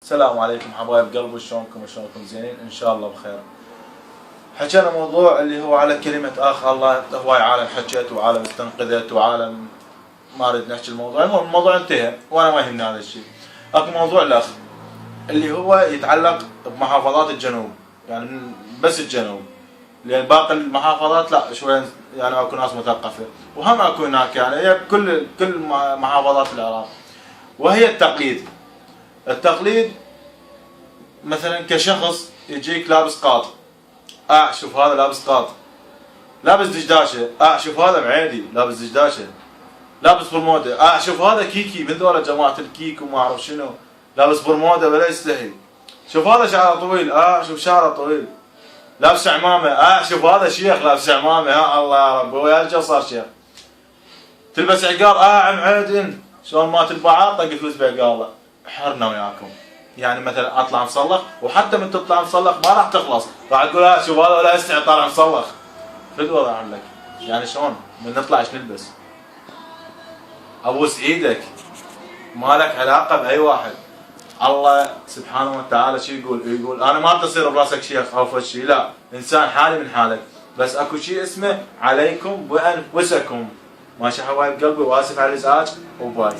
السلام عليكم حبايب قلبي، شلونكم زينين؟ ان شاء الله بخير. حكينا موضوع اللي هو على كلمة اخ الله. هواي عالم حكيت وعالم استنقذت وعالم ما اريد نحكي الموضوع. المهم الموضوع انتهى وانا ما يهمني هذا الشيء. اكو موضوع الاخ اللي هو يتعلق بمحافظات الجنوب، يعني بس الجنوب، لان باقي المحافظات لا شوي، يعني اكو ناس مثقفة وهم اكو هناك، يعني هي كل محافظات العراق. وهي التقليد مثلا كشخص يجيك لابس قاط، شوف هذا لابس قاط، لابس دشداشه، شوف هذا معيدي لابس دشداشه، لابس برموده، شوف هذا كيكي من ذولا جماعه الكيك وما اعرف شنو، لابس برموده ولا يستحي، شوف هذا شعره طويل، شوف شعره طويل، لابس عمامه، شوف هذا شيخ لابس عمامه، الله يا رب هو يا صار شيخ. تلبس عقال، عم عيد شلون ما تلبع طق فلوس بعقاله. حرنا وياكم. يعني مثلا اطلع مصلخ، وحتى من تطلع مصلخ ما راح تخلص، راح تقول شوف هذا ولا يستحي طالع مصلخ. في الوضع عندك يعني شلون من نطلع ايش نلبس؟ ابوس ايدك، ما لك علاقه باي واحد. الله سبحانه وتعالى شو يقول انا ما تصير براسك شيخ او فد شيء، لا، انسان حالي من حالك، بس اكو شيء اسمه عليكم بانفسكم. ماشي حبايب قلبي، واسف على الازعاج وباي.